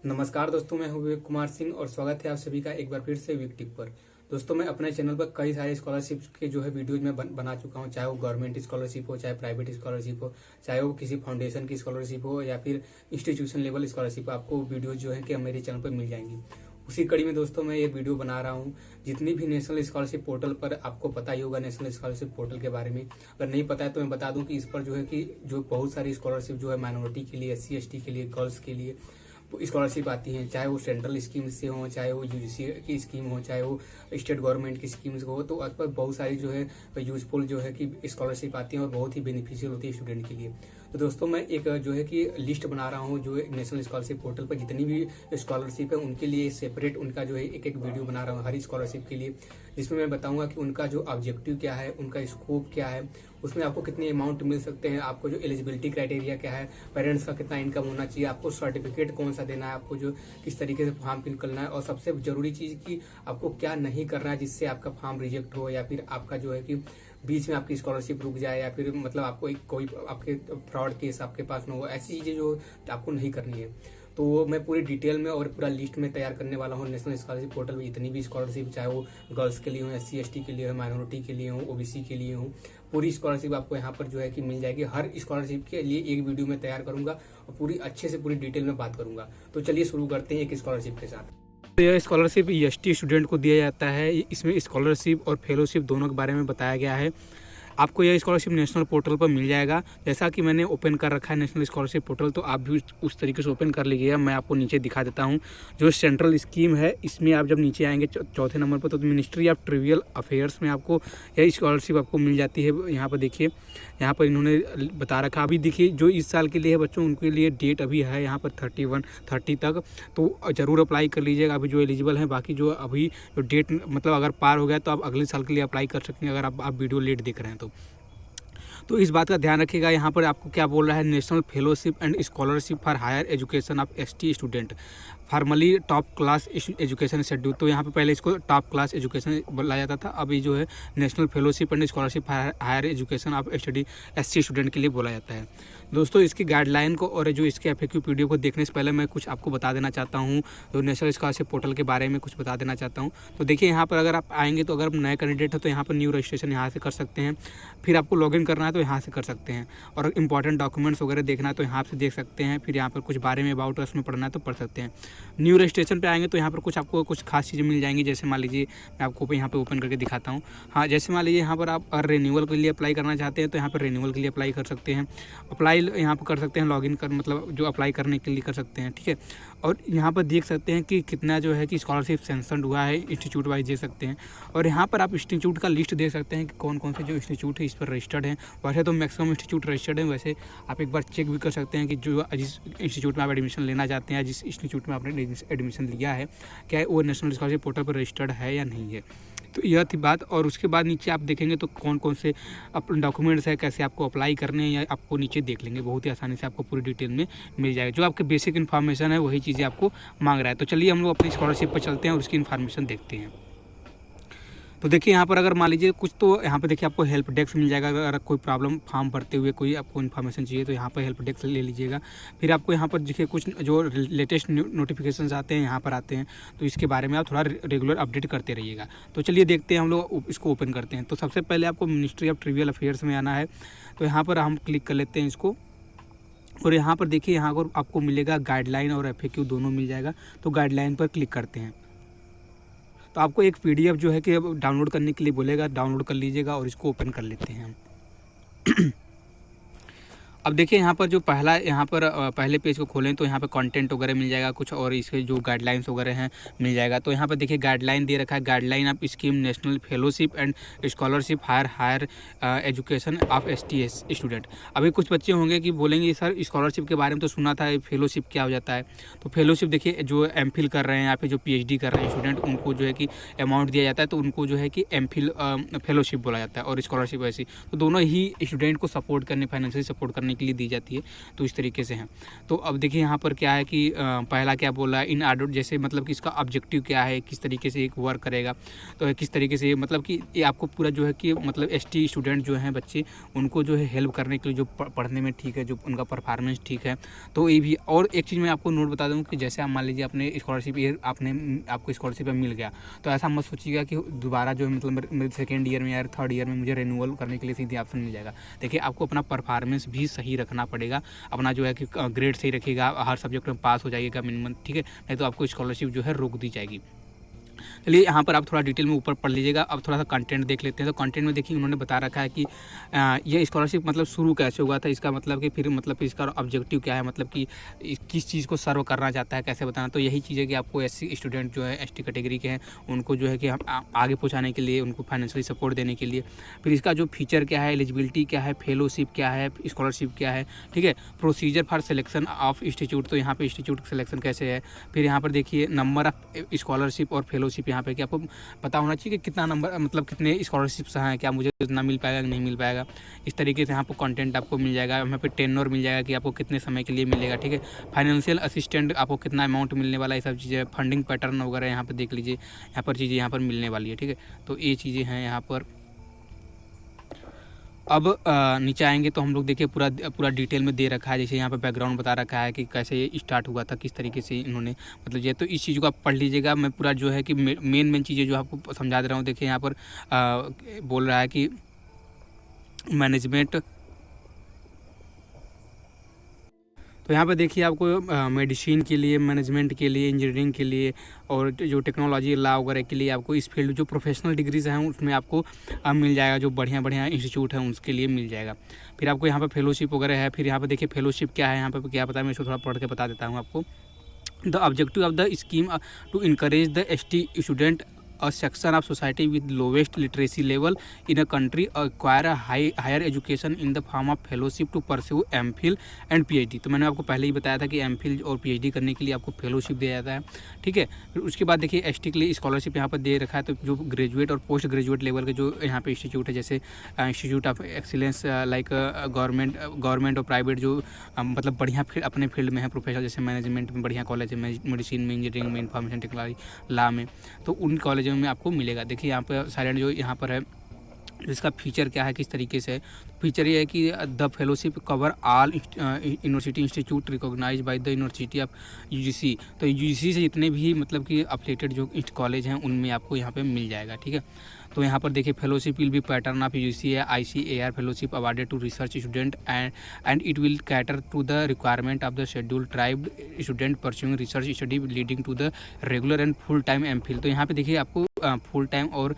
नमस्कार दोस्तों, मैं हूं विवेक कुमार सिंह और स्वागत है आप सभी का एक बार फिर से वीक टिप पर। दोस्तों, मैं अपने चैनल पर कई सारे स्कॉलरशिप के जो है वीडियोज में बना चुका हूं, चाहे वो गवर्नमेंट स्कॉलरशिप हो, चाहे प्राइवेट स्कॉलरशिप हो, चाहे वो किसी फाउंडेशन की स्कॉलरशिप हो या फिर इंस्टीट्यूशन लेवल स्कॉलरशिप। आपको वीडियोज जो है कि मेरे चैनल पर मिल जाएंगी। उसी कड़ी में दोस्तों मैं ये वीडियो बना रहा हूँ। जितनी भी नेशनल स्कॉलरशिप पोर्टल पर आपको पता ही होगा नेशनल स्कॉलरशिप पोर्टल के बारे में, अगर नहीं पता है तो मैं बता दूं कि इस पर जो है कि जो बहुत सारी स्कॉलरशिप जो है माइनॉरिटी के लिए, SC ST के लिए, गर्ल्स के लिए स्कॉलरशिप आती हैं, चाहे वो सेंट्रल स्कीम से हो, चाहे वो UGC की स्कीम हो, चाहे वो स्टेट गवर्नमेंट की स्कीम्स हो। तो आज पर बहुत सारी जो है यूजफुल जो है कि स्कॉलरशिप आती हैं और बहुत ही बेनिफिशियल होती है स्टूडेंट के लिए। तो दोस्तों मैं एक जो है कि लिस्ट बना रहा हूँ, जो नेशनल स्कॉलरशिप पोर्टल पर जितनी भी स्कॉलरशिप है उनके लिए सेपरेट उनका जो है एक वीडियो बना रहा हूँ हर स्कॉलरशिप के लिए, जिसमें मैं बताऊंगा कि उनका जो ऑब्जेक्टिव क्या है, उनका स्कोप क्या है, उसमें आपको कितने अमाउंट मिल सकते हैं, आपको जो एलिजिबिलिटी क्राइटेरिया क्या है, पेरेंट्स का कितना इनकम होना चाहिए, आपको सर्टिफिकेट कौन सा देना है, आपको जो किस तरीके से फॉर्म फिल करना है, और सबसे जरूरी चीज कि आपको क्या नहीं करना है जिससे आपका फॉर्म रिजेक्ट हो या फिर आपका जो है कि बीच में आपकी स्कॉलरशिप रुक जाए या फिर मतलब आपको कोई आपके फ्रॉड केस आपके पास न हो। ऐसी चीजें जो आपको नहीं करनी है। तो मैं पूरी डिटेल में और पूरा लिस्ट में तैयार करने वाला हूँ नेशनल स्कॉलरशिप पोर्टल में जितनी भी स्कॉलरशिप, चाहे वो गर्ल्स के लिए हो, SC ST के लिए हो, माइनॉरिटी के लिए हो, OBC के लिए हो, पूरी स्कॉलरशिप आपको यहाँ पर जो है कि मिल जाएगी। हर स्कॉलरशिप के लिए एक वीडियो में तैयार करूंगा और पूरी अच्छे से पूरी डिटेल में बात करूंगा। तो चलिए शुरू करते हैं एक स्कॉलरशिप के साथ। तो यह स्कॉलरशिप ST स्टूडेंट को दिया जाता है। इसमें स्कॉलरशिप और फेलोशिप दोनों के बारे में बताया गया है। आपको यह स्कॉलरशिप नेशनल पोर्टल पर मिल जाएगा। जैसा कि मैंने ओपन कर रखा है नेशनल स्कॉलरशिप पोर्टल, तो आप भी उस तरीके से ओपन कर लीजिएगा। मैं आपको नीचे दिखा देता हूं जो सेंट्रल स्कीम है। इसमें आप जब नीचे आएंगे चौथे नंबर पर, तो मिनिस्ट्री ऑफ ट्रिवियल अफेयर्स में आपको यह स्कॉलरशिप आपको मिल जाती है। यहाँ पर देखिए, यहाँ पर इन्होंने बता रखा। अभी देखिए जो इस साल के लिए है बच्चों, उनके लिए डेट अभी है यहाँ पर 30 तक, तो ज़रूर अप्लाई कर लीजिएगा अभी जो एलिजिबल हैं। बाकी जो अभी जो डेट मतलब अगर पार हो गया तो आप अगले साल के लिए अप्लाई कर सकते हैं, अगर आप वीडियो लेट देख रहे हैं तो इस बात का ध्यान रखिएगा। यहाँ पर आपको क्या बोल रहा है, national fellowship and scholarship for higher education of ST student formerly top class education schedule. तो यहाँ पे पहले इसको टॉप क्लास एजुकेशन बोला जाता था, अभी जो है national fellowship and scholarship higher education of study SC student के लिए बोला जाता है। दोस्तों इसकी गाइडलाइन को और जो इसके FAQ PDF को देखने से पहले मैं कुछ आपको बता देना चाहता हूँ, जो नेशनल स्कॉलरशिप पोर्टल के बारे में कुछ बता देना चाहता हूँ। तो देखिए यहाँ पर अगर आप आएंगे तो अगर नए कैंडिडेट हो तो यहाँ पर न्यू रजिस्ट्रेशन यहाँ से कर सकते हैं। फिर आपको लॉगिन करना है तो यहाँ से कर सकते हैं, और इंपॉर्टेंट डॉक्यूमेंट्स वगैरह देखना है तो यहाँ से देख सकते हैं। फिर यहाँ पर कुछ बारे में अबाउट उसमें पढ़ना है तो पढ़ सकते हैं। न्यू रजिस्ट्रेशन पे आएंगे तो यहाँ पर कुछ आपको कुछ खास चीज़ें मिल जाएंगी। जैसे मान लीजिए मैं आपको यहाँ पे ओपन करके दिखाता हूँ। हाँ, जैसे मान लीजिए यहाँ पर आप रिन्यूअल के लिए अप्लाई करना चाहते हैं तो यहाँ पर रिन्यूअल के लिए अप्लाई कर सकते हैं। अप्लाई यहाँ पर कर सकते हैं, लॉगिन कर मतलब जो अप्लाई करने के लिए कर सकते हैं, ठीक है। और यहाँ पर देख सकते हैं कि कितना जो है कि स्कॉलरशिप सेंक्शन हुआ है, इंस्टीट्यूट वाइज दे सकते हैं। और यहाँ पर आप इंस्टीट्यूट का लिस्ट देख सकते हैं कि कौन कौन से जो इंस्टीट्यूट है इस पर रजिस्टर्ड हैं। वैसे तो मैक्सिमम इंस्टीट्यूट रजिस्टर्ड हैं, वैसे आप एक बार चेक भी कर सकते हैं कि जो जिस इंस्टीट्यूट में आप एडमिशन लेना चाहते हैं, जिस इंस्टीट्यूट में आपने एडमिशन लिया है, क्या वो नेशनल स्कॉलरशिप पोर्टल पर रजिस्टर्ड है या नहीं है। तो यह थी बात। और उसके बाद नीचे आप देखेंगे तो कौन कौन से डॉक्यूमेंट्स है, कैसे आपको अप्लाई करने हैं, या आपको नीचे देख लेंगे। बहुत ही आसानी से आपको पूरी डिटेल में मिल जाएगा। जो आपके बेसिक इन्फॉर्मेशन है वही चीज़ें आपको मांग रहा है। तो चलिए हम लोग अपनी स्कॉलरशिप पर चलते हैं और उसकी इन्फॉर्मेशन देखते हैं। तो देखिए यहाँ पर अगर मान लीजिए कुछ, तो यहाँ पर देखिए आपको हेल्प डेस्क मिल जाएगा। अगर कोई प्रॉब्लम फॉर्म भरते हुए कोई आपको इन्फॉर्मेशन चाहिए तो यहाँ पर हेल्प डेस्क ले लीजिएगा। फिर आपको यहाँ पर देखिए कुछ जो लेटेस्ट नोटिफिकेशंस आते हैं यहाँ पर आते हैं, तो इसके बारे में आप थोड़ा रेगुलर अपडेट करते रहिएगा। तो चलिए देखते हैं, हम लोग इसको ओपन करते हैं। तो सबसे पहले आपको मिनिस्ट्री ऑफ ट्रिवियल अफेयर्स में आना है। तो यहाँ पर हम क्लिक कर लेते हैं इसको, और यहाँ पर देखिए यहाँ पर आपको मिलेगा गाइडलाइन और FAQ दोनों मिल जाएगा। तो गाइडलाइन पर क्लिक करते हैं तो आपको एक PDF जो है कि डाउनलोड करने के लिए बोलेगा, डाउनलोड कर लीजिएगा और इसको ओपन कर लेते हैं हम। अब देखिए यहाँ पर जो यहाँ पर पहले पेज को खोलें तो यहाँ पर कंटेंट वगैरह मिल जाएगा कुछ, और इसके जो गाइडलाइंस वगैरह हैं मिल जाएगा। तो यहाँ पर देखिए गाइडलाइन दे रखा है, guideline of scheme national fellowship and scholarship higher education of ST student. अभी कुछ बच्चे होंगे कि बोलेंगे सर स्कॉलरशिप के बारे में तो सुना था, फेलोशिप क्या हो जाता है। तो फेलोशिप देखिए जो MPhil कर रहे हैं या फिर जो PhD कर रहे हैं स्टूडेंट, उनको जो है कि अमाउंट दिया जाता है, तो उनको जो है कि MPhil फेलोशिप बोला जाता है, और स्कॉलरशिप ऐसी। तो दोनों ही स्टूडेंट को सपोर्ट करने, फाइनेंशियली सपोर्ट करने करने के लिए दी जाती है, तो इस तरीके से है। तो अब देखिए यहाँ पर क्या है कि पहला क्या बोला है, इन ऑर्डर, जैसे मतलब कि इसका ऑब्जेक्टिव क्या है, किस तरीके से एक वर्क करेगा, तो किस तरीके से मतलब कि ये आपको पूरा जो है कि मतलब एसटी स्टूडेंट जो हैं बच्चे, उनको जो है हेल्प करने के लिए, जो पढ़ने में ठीक है, जो उनका परफॉर्मेंस ठीक है, तो ये भी। और एक चीज़ मैं आपको नोट बता दूँ कि जैसे आप मान लीजिए अपने स्कॉलरशिप ये आपको स्कॉलरशिप मिल गया, तो ऐसा मत सोचिएगा कि दोबारा जो है मतलब मेरे सेकेंड ईयर में या थर्ड ईयर में मुझे रिन्यूअल करने के लिए सीधे ऑप्शन मिल जाएगा। देखिए आपको अपना परफॉर्मेंस भी सही रखना पड़ेगा, अपना जो है कि ग्रेड सही रखिएगा, हर सब्जेक्ट में पास हो जाइएगा मिनिमम, ठीक है, नहीं तो आपको स्कॉलरशिप जो है रोक दी जाएगी। चलिए यहाँ पर आप थोड़ा डिटेल में ऊपर पढ़ लीजिएगा। अब थोड़ा सा कंटेंट देख लेते हैं। तो कंटेंट में देखिए उन्होंने बता रखा है कि ये स्कॉलरशिप मतलब शुरू कैसे हुआ था, इसका मतलब कि फिर मतलब इसका ऑब्जेक्टिव क्या है, मतलब कि किस चीज़ को सर्व करना चाहता है, कैसे बताना। तो यही चीज़ है कि आपको एससी स्टूडेंट जो है एसटी कैटेगरी के हैं उनको जो है कि हम आगे पहुँचाने के लिए, उनको फाइनेंशियली सपोर्ट देने के लिए। फिर इसका जो फीचर क्या है, एलिजिबिलिटी क्या है, फेलोशिप क्या है, स्कॉलरशिप क्या है, ठीक है, procedure for selection of institute, तो यहाँ पे इंस्टीट्यूट सिलेक्शन कैसे है। फिर यहाँ पर देखिए नंबर ऑफ स्कॉलरशिप और फेलोशिप, यहाँ पे कि आपको पता होना चाहिए कि कितना नंबर, मतलब कितने स्कॉलरशिप्स हैं, क्या मुझे उतना मिल पाएगा कि नहीं मिल पाएगा। इस तरीके से यहाँ पर कंटेंट आपको मिल जाएगा। यहाँ पे टेन्योर मिल जाएगा कि आपको कितने समय के लिए मिलेगा, ठीक है। फाइनेंशियल असिस्टेंट आपको कितना अमाउंट मिलने वाला है, ये सब चीज़ें, फंडिंग पैटर्न वगैरह यहाँ पर देख लीजिए, यहाँ पर चीज़ें यहाँ पर मिलने वाली है, ठीक है। तो ये चीज़ें हैं यहाँ पर। अब नीचे आएंगे तो हम लोग देखिए पूरा डिटेल में दे रखा है। जैसे यहाँ पे बैकग्राउंड बता रखा है कि कैसे ये स्टार्ट हुआ था, किस तरीके से इन्होंने मतलब ये, तो इस चीज़ को आप पढ़ लीजिएगा। मैं पूरा जो है कि मेन चीज़ें जो आपको समझा दे रहा हूँ। देखिए यहाँ पर बोल रहा है कि मैनेजमेंट, तो यहाँ पे देखिए आपको मेडिसिन के लिए, मैनेजमेंट के लिए, इंजीनियरिंग के लिए और जो टेक्नोलॉजी, लॉ वगैरह के लिए आपको इस फील्ड जो प्रोफेशनल डिग्रीज हैं उसमें आपको मिल जाएगा। जो बढ़िया इंस्टीट्यूट है उसके लिए मिल जाएगा। फिर आपको यहाँ पे फेलोशिप वगैरह है। फिर यहाँ पे देखिए फेलोशिप क्या है, यहाँ पे क्या पता है, मैं इसको थोड़ा पढ़ के बता देता हूँ आपको। The objective of the scheme to encourage the ST student a section of society with lowest literacy level in a country acquire a higher education in the form of fellowship to pursue MPhil and PhD। तो मैंने आपको पहले ही बताया था कि MPhil और PhD करने के लिए आपको फेलोशिप दिया जाता है, ठीक है। फिर उसके बाद देखिए एसटी के लिए स्कॉलरशिप यहाँ पर दे रखा है। तो जो ग्रेजुएट और पोस्ट ग्रेजुएट लेवल के जो यहाँ पे इंस्टीट्यूट है, जैसे institute of excellence like government और प्राइवेट, जो मतलब बढ़िया फील्ड अपने फील्ड में है, प्रोफेशनल, जैसे मैनेजमेंट में बढ़िया कॉलेज है, मेडिसिन में, इंजीनियरिंग में, इंफॉर्मेशन टेक्नोलॉजी, लॉ में, तो उन कॉलेज में आपको मिलेगा। देखिए यहाँ पर साइलेंट जो यहाँ पर है, इसका फीचर क्या है, किस तरीके से। फीचर ये है कि the fellowship cover all university institute recognise by the university of UGC. तो यूजीसी से जितने भी मतलब कि अफिलिएटेड जो कॉलेज हैं उनमें आपको यहाँ पे मिल जाएगा, ठीक है। तो यहाँ पर देखिए fellowship will be pattern of UGC है, ICAR fellowship awarded to research student and it will cater to the requirement of the scheduled tribe student pursuing research study leading to the regular and full time MPhil। तो यहाँ पे देखिए आपको full time और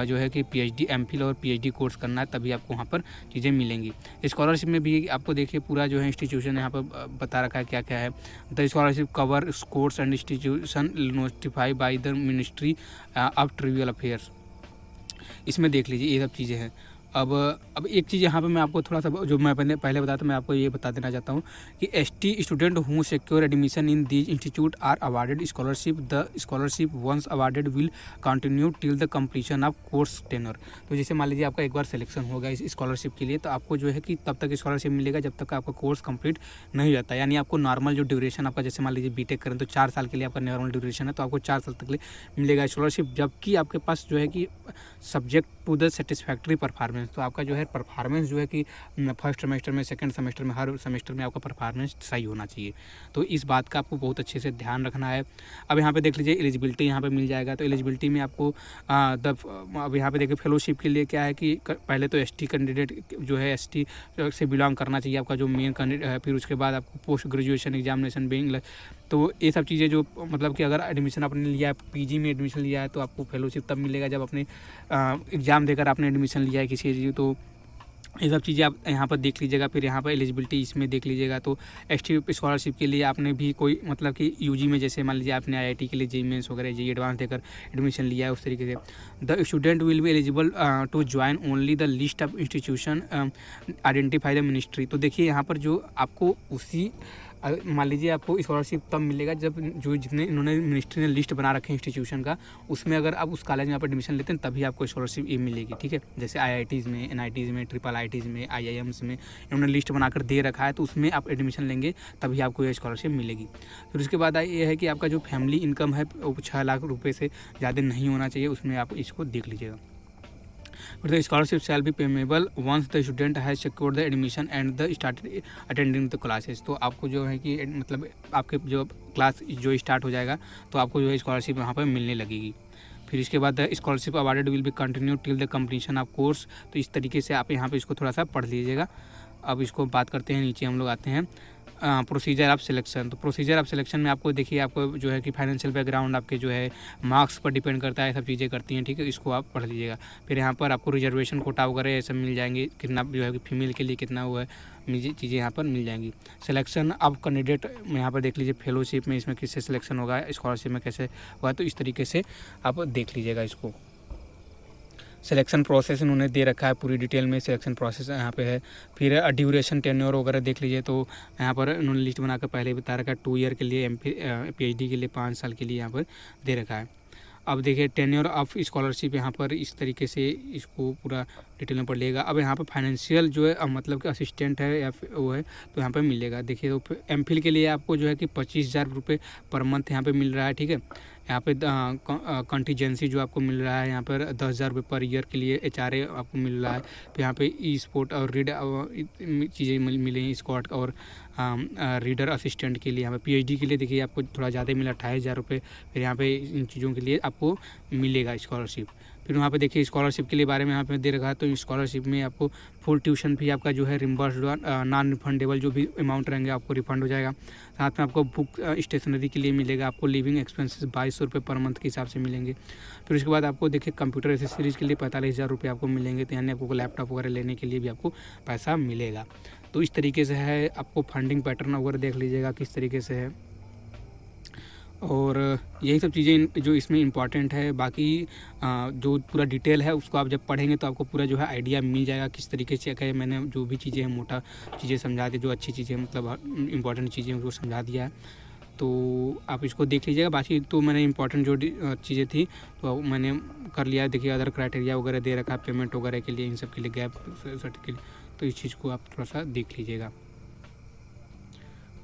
जो है कि PhD, MPhil और PhD कोर्स करना है, तभी आपको वहाँ पर चीज़ें मिलेंगी। स्कॉलरशिप में भी आपको देखिए पूरा जो है इंस्टीट्यूशन यहाँ पर बता रखा है क्या क्या है। The scholarship cover course and institution notified by the ministry of trivial affairs. इसमें देख लीजिए ये सब चीज़ें हैं। अब एक चीज़ यहाँ पे मैं आपको थोड़ा सा, जो मैं पहले बताया था, मैं आपको ये बता देना चाहता हूँ कि ST student who secure admission in these institute are awarded scholarship. The scholarship once awarded will continue till the completion of course tenure. तो जैसे मान लीजिए आपका एक बार सिलेक्शन होगा इस स्कॉलरशिप के लिए, तो आपको जो है कि तब तक स्कॉलरशिप मिलेगा जब तक आपका कोर्स कंप्लीट नहीं हो जाता। यानी आपको नॉर्मल जो ड्यूरेशन आपका, जैसे मान लीजिए बीटेक करें तो 4 साल के लिए आपका नॉर्मल ड्यूरेशन है, तो आपको 4 साल तक लिए मिलेगा स्कॉलरशिप। जबकि आपके पास जो है कि subject to the satisfactory performance, तो आपका जो है परफॉर्मेंस जो है कि फर्स्ट सेमेस्टर में, सेकंड सेमेस्टर में, हर सेमेस्टर में आपका परफॉर्मेंस सही होना चाहिए। तो इस बात का आपको बहुत अच्छे से ध्यान रखना है। अब यहाँ पे देख लीजिए एलिजिबिलिटी यहाँ पे मिल जाएगा। तो एलिजिबिलिटी में आपको अब यहाँ पे देखिए फेलोशिप के लिए क्या है कि पहले तो एसटी कैंडिडेट जो है एसटी से बिलोंग करना चाहिए आपका जो मेन कैंडिडेट है। फिर उसके बाद आपको पोस्ट ग्रेजुएशन एग्जामिनेशन बेइंग, तो ये सब चीज़ें जो मतलब कि अगर एडमिशन आपने लिया है, पीजी में एडमिशन लिया है, तो आपको फेलोशिप तब मिलेगा जब अपने एग्ज़ाम देकर आपने एडमिशन लिया है किसी चीज़। तो ये सब चीज़ें आप यहाँ पर देख लीजिएगा। फिर यहाँ पर एलिजिबिलिटी इसमें देख लीजिएगा। तो एसटी स्कॉलरशिप के लिए आपने भी कोई मतलब कि यूजी में, जैसे मान लीजिए आपने IIT के लिए JEE मेंस वगैरह JEE एडवांस देकर एडमिशन लिया है, उस तरीके से the student will be eligible to join only the list of institution identify the ministry. तो देखिए यहाँ पर जो आपको उसी मान लीजिए आपको स्कॉलरशिप तब मिलेगा जब जो जितने इन्होंने मिनिस्ट्री ने लिस्ट बना रखे हैं इंस्टीट्यूशन का, उसमें अगर आप उस कॉलेज में आप एडमिशन लेते हैं तभी आपको स्कॉलरशिप ये मिलेगी, ठीक है। जैसे IITs में, NITs में, IIITs में, IIMs में इन्होंने लिस्ट बनाकर दे रखा है, तो उसमें आप एडमिशन लेंगे तभी आपको ये स्कॉलरशिप मिलेगी। फिर उसके बाद ये है कि आपका जो फैमिली इनकम है वो 6 लाख रुपये से ज़्यादा नहीं होना चाहिए, उसमें आप इसको देख लीजिएगा। But the scholarship shall be payable once the student has secured the admission and the started attending the classes। तो आपको जो है कि मतलब आपके जो क्लास जो स्टार्ट हो जाएगा तो आपको जो है स्कॉलरशिप यहाँ पर मिलने लगेगी। फिर इसके बाद scholarship awarded will be continue till the completion of course. तो इस तरीके से आप यहाँ पे इसको थोड़ा सा पढ़ लीजिएगा। अब इसको बात करते हैं, नीचे हम लोग आते हैं प्रोसीजर ऑफ सिलेक्शन। तो प्रोसीजर ऑफ सिलेक्शन में आपको देखिए, आपको जो है कि फाइनेंशियल बैकग्राउंड आपके जो है मार्क्स पर डिपेंड करता है, सब चीज़ें करती हैं, ठीक है। इसको आप पढ़ लीजिएगा। फिर यहाँ पर आपको रिजर्वेशन कोटा वगैरह ये सब मिल जाएंगे, कितना जो है कि फीमेल के लिए कितना हुआ है, चीज़ें यहाँ पर मिल जाएंगी। सिलेक्शन ऑफ कैंडिडेट यहाँ पर देख लीजिए, फेलोशिप में इसमें किससे सिलेक्शन होगा, स्कॉलरशिप में कैसे हुआ, तो इस तरीके से आप देख लीजिएगा इसको। सिलेक्शन प्रोसेस इन्होंने दे रखा है पूरी डिटेल में, सिलेक्शन प्रोसेस यहाँ पे है। फिर ड्यूरेशन, टेन्योर वगैरह देख लीजिए। तो यहाँ पर इन्होंने लिस्ट बनाकर पहले बता रखा है, 2 ईयर के लिए, PhD के लिए 5 साल के लिए यहाँ पर दे रखा है। अब देखिए टेन्योर ऑफ स्कॉलरशिप यहाँ पर इस तरीके से इसको पूरा डिटेल में पढ़ लिएगा। अब यहाँ पर फाइनेंशियल जो है मतलब कि असिस्टेंट है या वो है तो यहाँ पर मिलेगा। देखिए तो MPhil के लिए आपको जो है कि 25,000 रुपये पर मंथ यहाँ पे मिल रहा है, ठीक है। यहाँ पे कंटीजेंसी जो आपको मिल रहा है यहाँ पर 10,000 रुपये पर ईयर के लिए HRA आपको मिल रहा है। फिर यहाँ पे स्पोर्ट और रीड चीज़ें मिलेंगी, स्कॉट और रीडर असिस्टेंट के लिए। यहाँ पे PhD के लिए देखिए आपको थोड़ा ज़्यादा मिला, 28,000 रुपये। फिर यहाँ पे इन चीज़ों के लिए आपको मिलेगा स्कॉलरशिप। फिर वहाँ पे देखिए स्कॉलरशिप के लिए बारे में यहाँ पे दे रखा है। तो स्कॉलरशिप में आपको फुल ट्यूशन फी आपका जो है रिम्बर्स, नॉन रिफंडेबल जो भी अमाउंट रहेंगे आपको रिफंड हो जाएगा। साथ में आपको बुक स्टेशनरी के लिए मिलेगा, आपको लिविंग एक्सपेंसेस 2200 रुपये पर मंथ के हिसाब से मिलेंगे। फिर उसके बाद आपको देखिए कंप्यूटर एसेसरीज़ के लिए 45,000 रुपये आपको मिलेंगे। तो यानी आपको लैपटॉप वगैरह लेने के लिए भी आपको पैसा मिलेगा। तो इस तरीके से है, आपको फंडिंग पैटर्न वगैरह देख लीजिएगा किस तरीके से है। और यही सब चीज़ें जो इसमें इम्पॉर्टेंट है। बाकी जो पूरा डिटेल है उसको आप जब पढ़ेंगे तो आपको पूरा जो है आइडिया मिल जाएगा किस तरीके से क्या है। मैंने जो भी चीज़ें हैं मोटा चीज़ें समझा दी, जो अच्छी चीज़ें मतलब इम्पॉर्टेंट चीज़ें उसको समझा दिया है, तो आप इसको देख लीजिएगा। बाकी तो मैंने इंपॉर्टेंट जो चीज़ें थी तो मैंने कर लिया। देखिए अदर क्राइटेरिया वगैरह दे रखा है पेमेंट वगैरह के लिए, इन सब के लिए, गैप सर्टिफिकेट के लिए, तो इस चीज़ को आप थोड़ा सा देख लीजिएगा।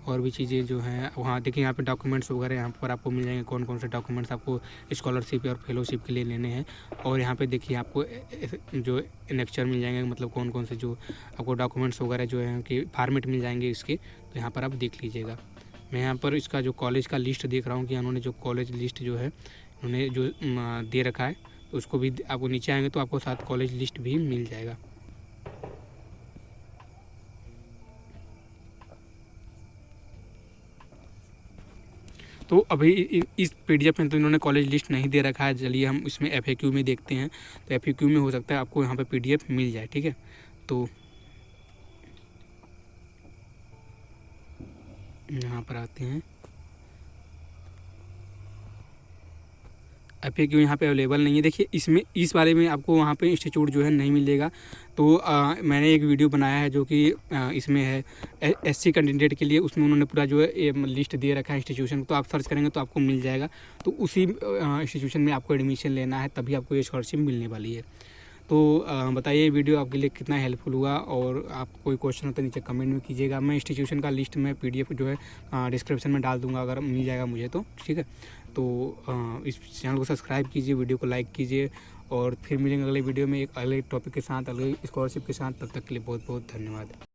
और भी चीज़ें जो हैं वहाँ देखिए, यहाँ पे डॉक्यूमेंट्स वगैरह यहाँ पर आपको मिल जाएंगे, कौन कौन से डॉक्यूमेंट्स आपको स्कॉलरशिप और फेलोशिप के लिए लेने हैं। और यहाँ पे देखिए आपको जो एनेक्चर मिल जाएंगे, मतलब कौन कौन से जो आपको डॉक्यूमेंट्स वगैरह जो है कि फॉर्मेट मिल जाएंगे इसके, तो यहाँ पर आप देख लीजिएगा। मैं यहाँ पर इसका जो कॉलेज का लिस्ट देख रहा हूँ कि उन्होंने जो कॉलेज लिस्ट जो है उन्होंने जो दे रखा है, तो उसको भी आपको नीचे आएंगे तो आपको साथ कॉलेज लिस्ट भी मिल जाएगा। तो अभी इस PDF में तो इन्होंने कॉलेज लिस्ट नहीं दे रखा है। चलिए हम इसमें FAQ में देखते हैं। तो FAQ में हो सकता है आपको यहाँ पे PDF मिल जाए, ठीक है। तो यहाँ पर आते हैं, FAQ यहाँ पे अवेलेबल नहीं है। देखिए इसमें इस बारे में आपको वहाँ पे इंस्टीट्यूट जो है नहीं मिलेगा। तो मैंने एक वीडियो बनाया है जो कि इसमें है SC कैंडिडेट के लिए, उसमें उन्होंने पूरा जो है लिस्ट दे रखा है इंस्टीट्यूशन। तो आप सर्च करेंगे तो आपको मिल जाएगा। तो उसी इंस्टीट्यूशन में आपको एडमिशन लेना है, तभी आपको ये स्कॉलरशिप मिलने वाली है। तो बताइए वीडियो आपके लिए कितना हेल्पफुल हुआ, और आप कोई क्वेश्चन हो तो नीचे कमेंट में कीजिएगा। मैं इंस्टीट्यूशन का लिस्ट में PDF जो है डिस्क्रिप्शन में डाल दूंगा, अगर मिल जाएगा मुझे तो, ठीक है। तो इस चैनल को सब्सक्राइब कीजिए, वीडियो को लाइक कीजिए, और फिर मिलेंगे अगले वीडियो में एक अगले टॉपिक के साथ, अगले स्कॉलरशिप के साथ। तब तक के लिए बहुत बहुत धन्यवाद।